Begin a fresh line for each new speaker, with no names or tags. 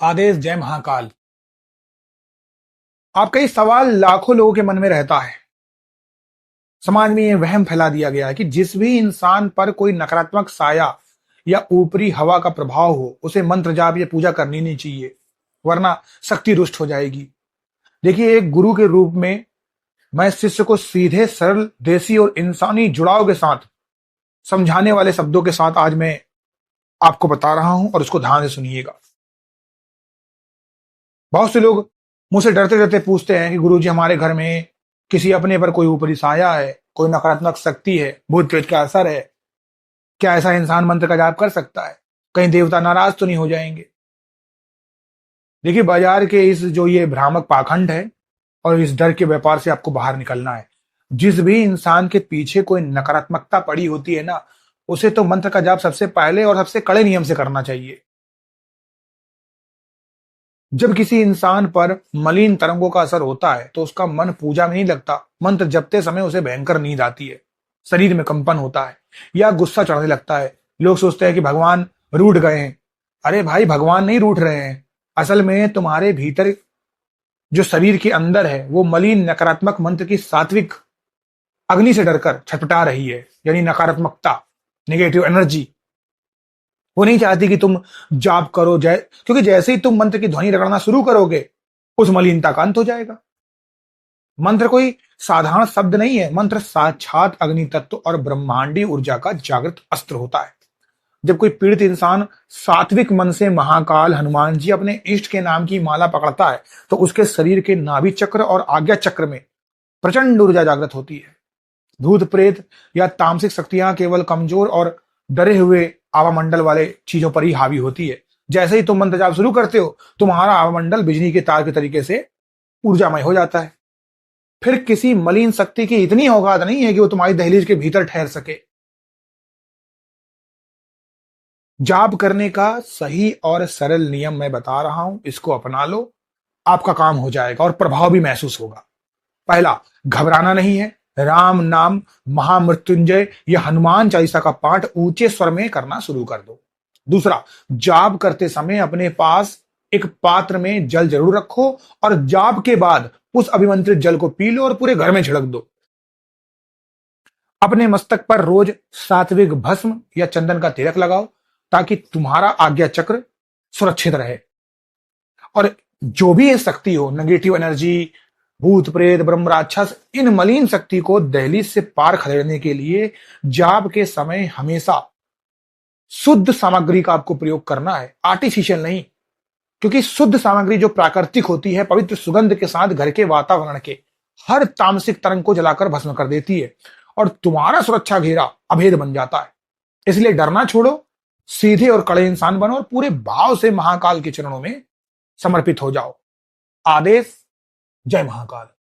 आदेश जय महाकाल। आपका ये सवाल लाखों लोगों के मन में रहता है। समाज में ये वहम फैला दिया गया है कि जिस भी इंसान पर कोई नकारात्मक साया या ऊपरी हवा का प्रभाव हो उसे मंत्र जाप या पूजा करनी नहीं चाहिए, वरना शक्ति रुष्ट हो जाएगी। देखिए, एक गुरु के रूप में मैं शिष्य को सीधे, सरल, देसी और इंसानी जुड़ाव के साथ समझाने वाले शब्दों के साथ आज मैं आपको बता रहा हूं और उसको ध्यान से सुनिएगा। बहुत से लोग मुझसे डरते डरते पूछते हैं कि गुरुजी, हमारे घर में किसी अपने पर कोई ऊपरी साया है, कोई नकारात्मक शक्ति है, भूत प्रेत का असर है, क्या ऐसा इंसान मंत्र का जाप कर सकता है? कहीं देवता नाराज तो नहीं हो जाएंगे? देखिए, बाजार के इस जो ये भ्रामक पाखंड है और इस डर के व्यापार से आपको बाहर निकलना है। जिस भी इंसान के पीछे कोई नकारात्मकता पड़ी होती है ना, उसे तो मंत्र का जाप सबसे पहले और सबसे कड़े नियम से करना चाहिए। जब किसी इंसान पर मलिन तरंगों का असर होता है तो उसका मन पूजा में नहीं लगता। मंत्र जपते समय उसे भयंकर नींद आती है, शरीर में कंपन होता है या गुस्सा चढ़ने लगता है। लोग सोचते हैं कि भगवान रूठ गए हैं। अरे भाई, भगवान नहीं रूठ रहे हैं। असल में तुम्हारे भीतर जो शरीर के अंदर है वो मलिन नकारात्मक मंत्र की सात्विक अग्नि से डरकर छटपटा रही है, यानी नकारात्मकता, नेगेटिव एनर्जी। वो नहीं चाहती कि तुम जाप करो, क्योंकि जैसे ही तुम मंत्र की ध्वनि रगड़ना शुरू करोगे उस मलिनता का अंत हो जाएगा। मंत्र कोई साधारण शब्द नहीं है। मंत्र साक्षात अग्नि तत्व और ब्रह्मांडीय ऊर्जा का जागृत अस्त्र होता है। जब कोई पीड़ित इंसान सात्विक मन से महाकाल, हनुमान जी, अपने इष्ट के नाम की माला पकड़ता है तो उसके शरीर के नाभि चक्र और आज्ञा चक्र में प्रचंड ऊर्जा जागृत होती है। भूत प्रेत या तामसिक शक्तियां केवल कमजोर और डरे हुए आवामंडल वाले चीजों पर ही हावी होती है। जैसे ही तुम मंत्र जाप शुरू करते हो, तुम्हारा आवामंडल बिजली के तार के तरीके से ऊर्जामय हो जाता है। फिर किसी मलिन शक्ति की इतनी औकात नहीं है कि वो तुम्हारी दहलीज के भीतर ठहर सके। जाप करने का सही और सरल नियम मैं बता रहा हूं, इसको अपना लो, आपका काम हो जाएगा और प्रभाव भी महसूस होगा। पहला, घबराना नहीं है। राम नाम, महामृत्युंजय या हनुमान चालीसा का पाठ ऊंचे स्वर में करना शुरू कर दो। दूसरा, जाप करते समय अपने पास एक पात्र में जल जरूर रखो और जाप के बाद उस अभिमंत्रित जल को पी लो और पूरे घर में छिड़क दो। अपने मस्तक पर रोज सात्विक भस्म या चंदन का तिलक लगाओ ताकि तुम्हारा आज्ञा चक्र सुरक्षित रहे। और जो भी ये शक्ति हो, नेगेटिव एनर्जी, भूत प्रेत, ब्रह्म राक्षस, इन मलिन शक्ति को दहलीज से पार खदेड़ने के लिए जाप के समय हमेशा शुद्ध सामग्री का आपको प्रयोग करना है, आर्टिफिशियल नहीं। क्योंकि शुद्ध सामग्री जो प्राकृतिक होती है, पवित्र सुगंध के साथ घर के वातावरण के हर तामसिक तरंग को जलाकर भस्म कर देती है और तुम्हारा सुरक्षा घेरा अभेद बन जाता है। इसलिए डरना छोड़ो, सीधे और कड़े इंसान बनो और पूरे भाव से महाकाल के चरणों में समर्पित हो जाओ। आदेश जय महाकाल।